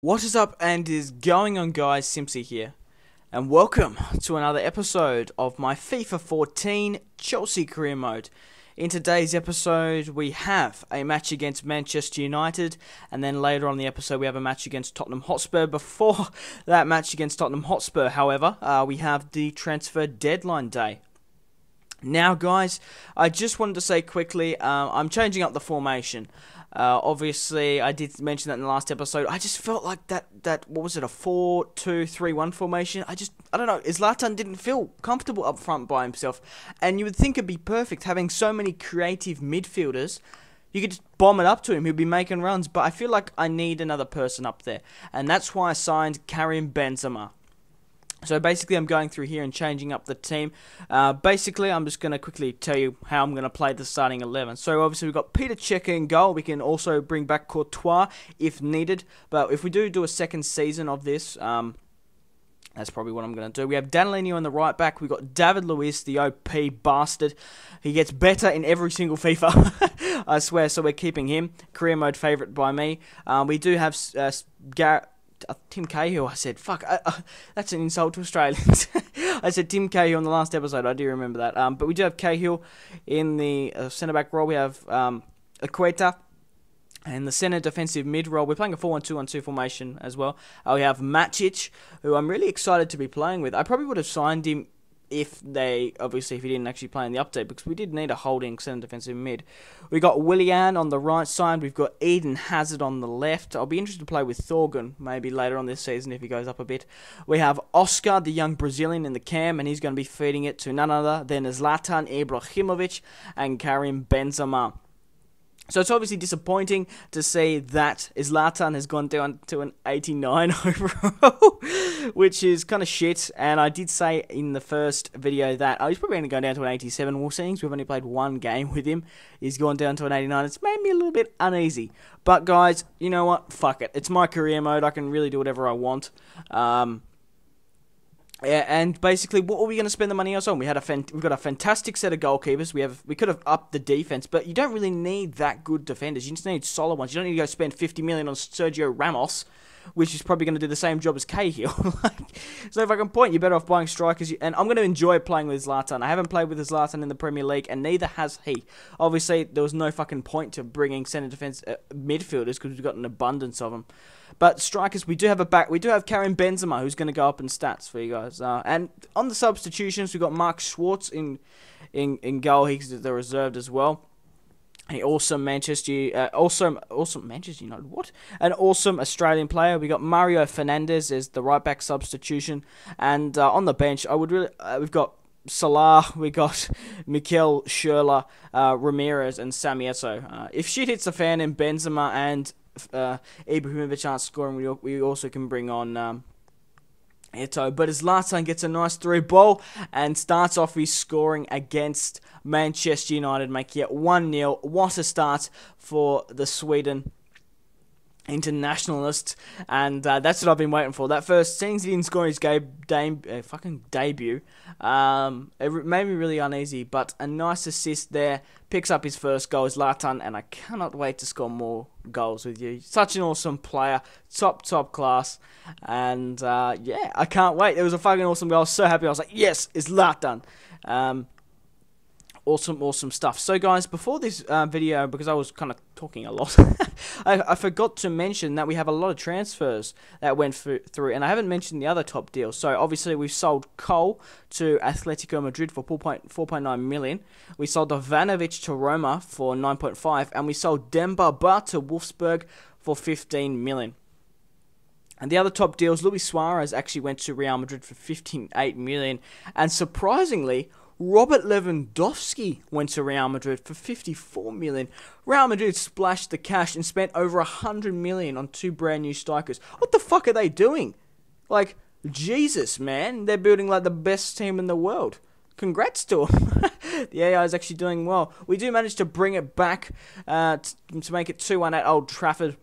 What is up and is going on, guys? Simpzy here, and welcome to another episode of my FIFA 14 Chelsea career mode. In today's episode, we have a match against Manchester United, and then later on in the episode, we have a match against Tottenham Hotspur. Before that match against Tottenham Hotspur, however, we have the transfer deadline day. Now, guys, I just wanted to say quickly, I'm changing up the formation. Obviously, I did mention that in the last episode. I just felt like that what was it, a 4-2-3-1 formation? I don't know. Zlatan didn't feel comfortable up front by himself. And you would think it'd be perfect having so many creative midfielders. You could just bomb it up to him. He'll be making runs. But I feel like I need another person up there. And that's why I signed Karim Benzema. So basically, I'm going through here and changing up the team. Basically, I'm just going to quickly tell you how I'm going to play the starting 11. So obviously, we've got Peter Cech in goal. We can also bring back Courtois if needed. But if we do a second season of this, that's probably what I'm going to do. We have Danilino on the right back. We've got David Luiz, the OP bastard. He gets better in every single FIFA, I swear. So we're keeping him. Career mode favourite by me. We do have Tim Cahill. I said, fuck, that's an insult to Australians. I said Tim Cahill in the last episode. I do remember that. But we do have Cahill in the centre-back role. We have Aqueta in the centre defensive mid role. We're playing a 4-1-2-1-2 formation as well. We have Matic, who I'm really excited to be playing with. I probably would have signed him if he didn't actually play in the update, because we did need a holding centre defensive mid. We got Willian on the right side. We've got Eden Hazard on the left. I'll be interested to play with Thorgan maybe later on this season if he goes up a bit. We have Oscar, the young Brazilian, in the cam, and he's going to be feeding it to none other than Zlatan Ibrahimovic and Karim Benzema. So it's obviously disappointing to see that Zlatan has gone down to an 89 overall, which is kind of shit. And I did say in the first video that he's probably going to go down to an 87. We'll see. We've only played one game with him. He's gone down to an 89. It's made me a little bit uneasy. But guys, you know what? Fuck it. It's my career mode. I can really do whatever I want. Yeah, and basically, what are we going to spend the money else on? We've got a fantastic set of goalkeepers. We could have upped the defense, but you don't really need that good defenders. You just need solid ones. You don't need to go spend 50 million on Sergio Ramos, which is probably going to do the same job as Cahill. So if I can point, you're better off buying strikers. And I'm going to enjoy playing with Zlatan. I haven't played with Zlatan in the Premier League, and neither has he. Obviously, there was no fucking point to bringing centre defence midfielders because we've got an abundance of them. But strikers, we do have Karim Benzema, who's going to go up in stats for you guys. And on the substitutions, we've got Mark Schwartz in goal. He's the reserved as well. An awesome Manchester United. What? An awesome Australian player. We got Mario Fernandes as the right back substitution, and on the bench, we've got Salah, we got Mikel Schürrle, Ramirez, and Sami Eto'o. If shit hits the fan and Benzema and Ibrahimovic aren't scoring, we also can bring on Eto'o. But as Zlatan gets a nice through ball and starts off his scoring against Manchester United, making it 1-0. What a start for the Sweden internationalists, and that's what I've been waiting for. That first, since he didn't score his fucking debut, it made me really uneasy, but a nice assist there, picks up his first goal, Zlatan, and I cannot wait to score more goals with you. Such an awesome player, top class, and yeah, I can't wait. It was a fucking awesome goal, so happy. I was like, yes, it's Zlatan. Awesome stuff. So guys, before this video, because I was kind of talking a lot, I forgot to mention that we have a lot of transfers that went through, and I haven't mentioned the other top deals. So obviously we've sold Cole to Atletico Madrid for 4.9 million. We sold Ivanovic to Roma for 9.5, and we sold Demba Ba to Wolfsburg for 15 million. And the other top deals, Luis Suarez actually went to Real Madrid for 58 million, and surprisingly, Robert Lewandowski went to Real Madrid for 54 million. Real Madrid splashed the cash and spent over 100 million on two brand new strikers. What the fuck are they doing? Like, Jesus, man. They're building like the best team in the world. Congrats to them. The AI is actually doing well. We do manage to bring it back to make it 2-1 at Old Trafford.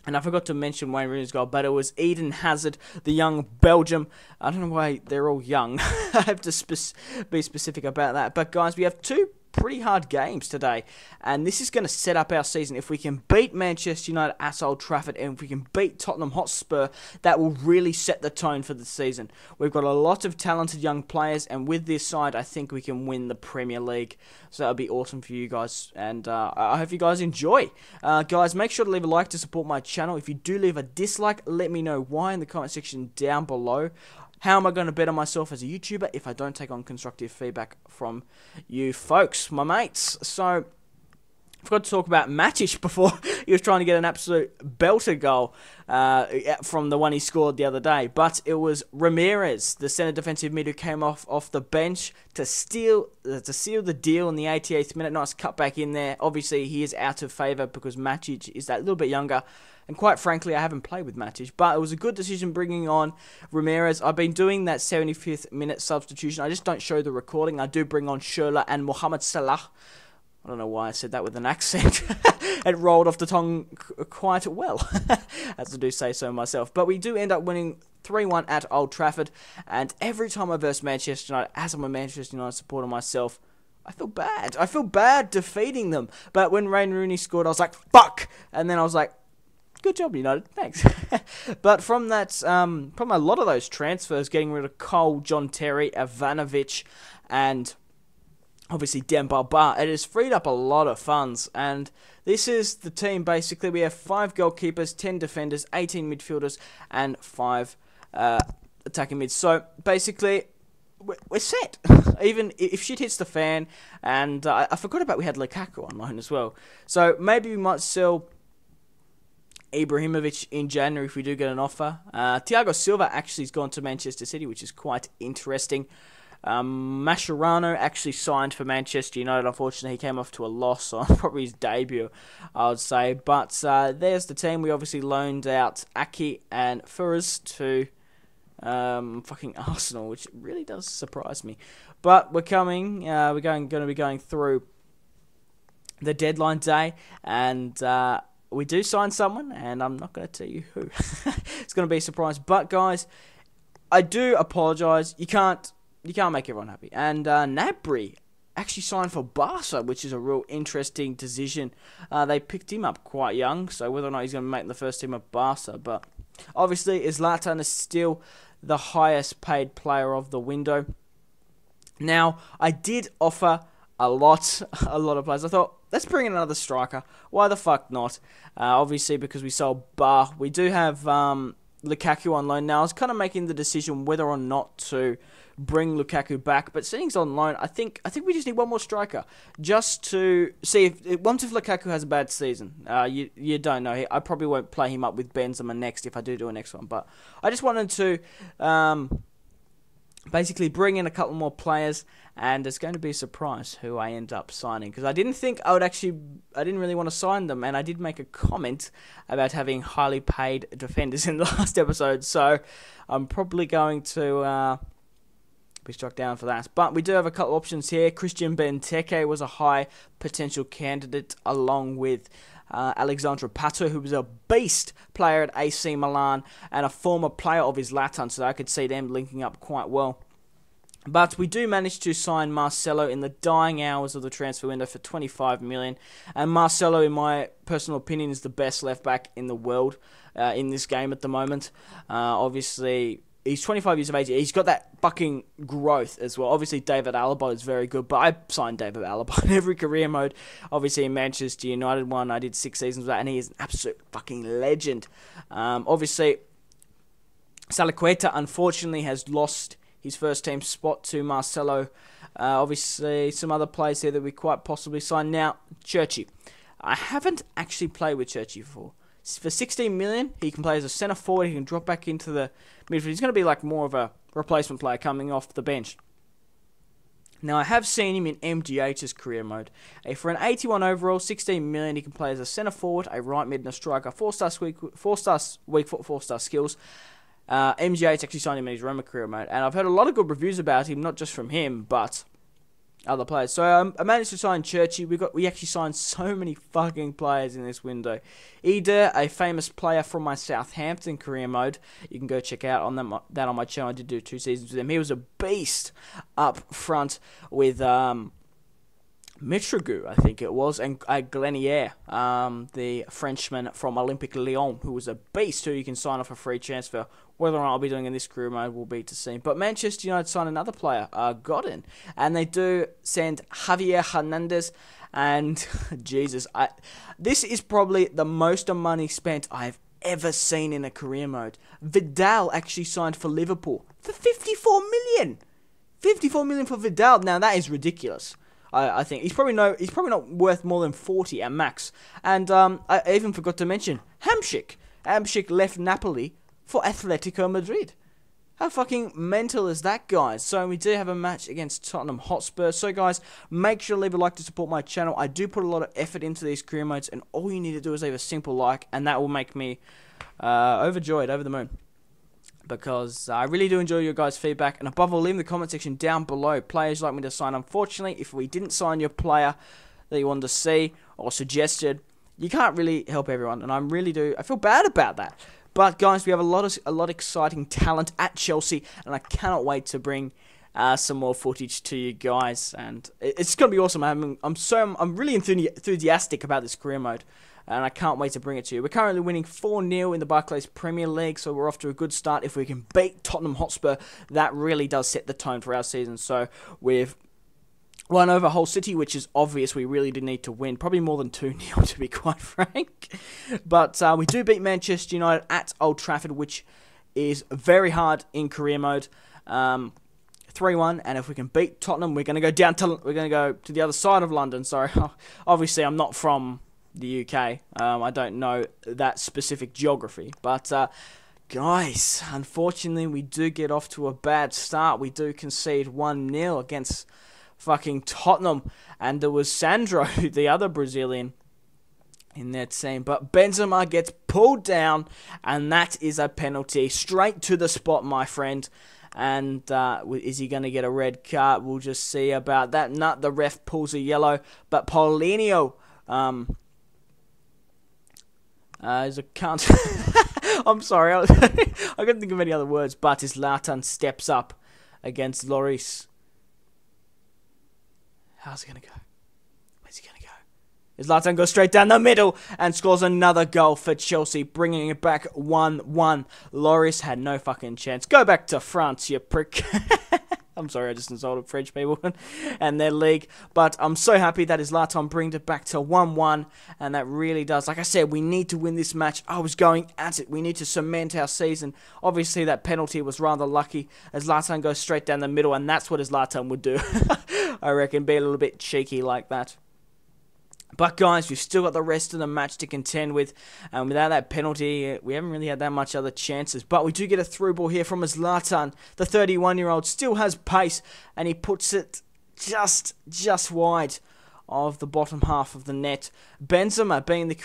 And I forgot to mention Wayne Rooney's goal, but it was Eden Hazard, the young Belgium. I don't know why they're all young. I have to be specific about that. But guys, we have two pretty hard games today, and this is going to set up our season. If we can beat Manchester United at Old Trafford, and if we can beat Tottenham Hotspur, that will really set the tone for the season. We've got a lot of talented young players, and with this side, I think we can win the Premier League. So that would be awesome for you guys, and I hope you guys enjoy. Guys, make sure to leave a like to support my channel. If you do leave a dislike, let me know why in the comment section down below. How am I going to better myself as a YouTuber if I don't take on constructive feedback from you folks, my mates? So, I forgot to talk about Matic before. He was trying to get an absolute belter goal from the one he scored the other day. But it was Ramirez, the centre defensive mid, who came off the bench to seal the deal in the 88th minute. Nice cut back in there. Obviously, he is out of favour because Matic is that little bit younger. And quite frankly, I haven't played with Matic, but it was a good decision bringing on Ramirez. I've been doing that 75th minute substitution. I just don't show the recording. I do bring on Schürrle and Mohamed Salah. I don't know why I said that with an accent. It rolled off the tongue quite well, as I do say so myself. But we do end up winning 3-1 at Old Trafford. And every time I verse Manchester United, as I'm a Manchester United supporter myself, I feel bad. I feel bad defeating them. But when Wayne Rooney scored, I was like, fuck! And then I was like, good job, United. Thanks. But from that, from a lot of those transfers, getting rid of Cole, John Terry, Ivanovic, and obviously Demba Ba, it has freed up a lot of funds. And this is the team, basically. We have 5 goalkeepers, 10 defenders, 18 midfielders, and 5 attacking mids. So, basically, we're set. Even if shit hits the fan. And I forgot about we had Lukaku on loan as well. So, maybe we might sell Ibrahimovic in January if we do get an offer. Thiago Silva actually has gone to Manchester City, which is quite interesting. Mascherano actually signed for Manchester United. Unfortunately, he came off to a loss on probably his debut, I would say. But there's the team. We obviously loaned out Aki and Furuz to fucking Arsenal, which really does surprise me. But we're coming. We're going to be going through the deadline day, and we do sign someone, and I'm not going to tell you who. It's going to be a surprise. But guys, I do apologise. You can't make everyone happy. And Gnabry actually signed for Barca, which is a real interesting decision. They picked him up quite young, so whether or not he's going to make the first team of Barca. But obviously, Zlatan is still the highest paid player of the window. Now, I did offer a lot of players. I thought, let's bring in another striker. Why the fuck not? Obviously, because we sold Bar. We do have Lukaku on loan now. I was kind of making the decision whether or not to bring Lukaku back, but seeing he's on loan, I think we just need one more striker just to see if Lukaku has a bad season. You don't know. I probably won't play him up with Benzema next if I do a next one, but I just wanted to basically bring in a couple more players, and it's going to be a surprise who I end up signing, because I didn't really want to sign them, and I did make a comment about having highly paid defenders in the last episode, so I'm probably going to be struck down for that. But we do have a couple options here. Christian Benteke was a high potential candidate, along with Alexandre Pato, who was a beast player at AC Milan and a former player of Zlatan, so I could see them linking up quite well. But we do manage to sign Marcelo in the dying hours of the transfer window for 25 million. And Marcelo, in my personal opinion, is the best left-back in the world in this game at the moment. Obviously, he's 25 years of age. He's got that fucking growth as well. Obviously, David Alaba is very good, but I signed David Alaba in every career mode. Obviously, in Manchester United one, I did 6 seasons with that, and he is an absolute fucking legend. Obviously, Salaqueta, unfortunately, has lost his first team spot to Marcelo. Obviously, some other players here that we quite possibly sign. Now, Churchy. I haven't actually played with Churchy before. For 16 million, he can play as a centre forward. He can drop back into the midfield. He's going to be like more of a replacement player coming off the bench. Now, I have seen him in MGH's career mode. For an 81 overall, 16 million, he can play as a centre forward, a right mid, and a striker. 4-star weak foot, 4-star skills. MGH actually signed him in his Roma career mode, and I've heard a lot of good reviews about him, not just from him, but other players. So I managed to sign Churchy. We actually signed so many fucking players in this window. Eder, a famous player from my Southampton career mode. You can go check out on that on my channel. I did do 2 seasons with him. He was a beast up front with Mitroglou, I think it was, and Glenier, the Frenchman from Olympique Lyon, who was a beast, who you can sign off a free transfer. Whether or not I'll be doing in this career mode will be to see. But Manchester United signed another player, Godin, and they do send Javier Hernandez. And Jesus, this is probably the most money spent I've ever seen in a career mode. Vidal actually signed for Liverpool for 54 million. 54 million for Vidal. Now that is ridiculous. I think he's probably not worth more than 40 at max. And I even forgot to mention Hamšík. Hamšík left Napoli for Atletico Madrid. How fucking mental is that, guys? So we do have a match against Tottenham Hotspur. So guys, make sure to leave a like to support my channel. I do put a lot of effort into these career modes, and all you need to do is leave a simple like, and that will make me overjoyed, over the moon. Because I really do enjoy your guys' feedback, and above all, leave in the comment section down below players you'd like me to sign. Unfortunately, if we didn't sign your player that you wanted to see or suggested, you can't really help everyone, and I feel bad about that. But guys, we have a lot of exciting talent at Chelsea, and I cannot wait to bring some more footage to you guys, and it's gonna be awesome. I'm really enthusiastic about this career mode, and I can't wait to bring it to you. We're currently winning 4-0 in the Barclays Premier League, so we're off to a good start. If we can beat Tottenham Hotspur, that really does set the tone for our season. So we've won over Hull City, which is obvious. We really do need to win, probably more than 2-0 to be quite frank. But we do beat Manchester United at Old Trafford, which is very hard in career mode. 3-1, and if we can beat Tottenham, we're going to go to the other side of London. Sorry, obviously I'm not from the UK. I don't know that specific geography, but guys, unfortunately, we do get off to a bad start. We do concede 1-0 against fucking Tottenham, and there was Sandro, the other Brazilian, in that team. But Benzema gets pulled down, and that is a penalty straight to the spot, my friend. And is he going to get a red card? We'll just see about that. Not the ref pulls a yellow, but Paulinho is a cunt. I'm sorry, I couldn't think of any other words. But Zlatan steps up against Lloris. How's he going to go? Where's he going to go? Zlatan goes straight down the middle and scores another goal for Chelsea, bringing it back 1-1. Lloris had no fucking chance. Go back to France, you prick. I'm sorry, I just insulted French people and their league. But I'm so happy that Zlatan brings it back to 1-1. And that really does. Like I said, we need to win this match. I was going at it. We need to cement our season. Obviously, that penalty was rather lucky, as Zlatan goes straight down the middle. And that's what Zlatan would do. I reckon, be a little bit cheeky like that. But guys, we've still got the rest of the match to contend with, and without that penalty, we haven't really had that much other chances. But we do get a through ball here from Zlatan. The 31-year-old still has pace, and he puts it just wide of the bottom half of the net. Benzema, being a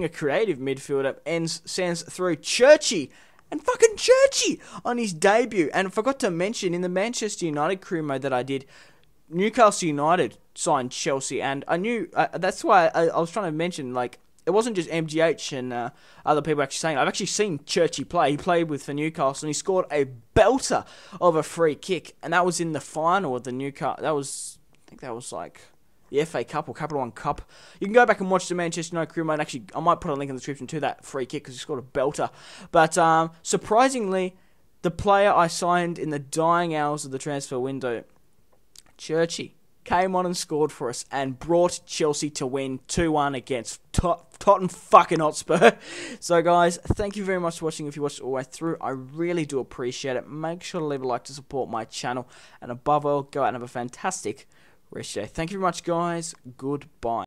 creative midfielder, sends through Churchy. And fucking Churchy on his debut. And I forgot to mention, in the Manchester United career mode that I did, Newcastle United signed Chelsea, and I knew that's why I was trying to mention, like, it wasn't just MGH and other people actually saying. I've actually seen Churchy play. He played for Newcastle, and he scored a belter of a free kick, and that was in the final of the Newcastle. I think that was like the FA Cup or Capital One Cup. You can go back and watch the Manchester United career mode. Actually, I might put a link in the description to that free kick because he scored a belter. But surprisingly, the player I signed in the dying hours of the transfer window, Churchy, came on and scored for us and brought Chelsea to win 2-1 against Tottenham fucking Hotspur. So guys, thank you very much for watching. If you watched all the way through, I really do appreciate it. Make sure to leave a like to support my channel, and above all, go out and have a fantastic rest of your day. Thank you very much, guys. Goodbye.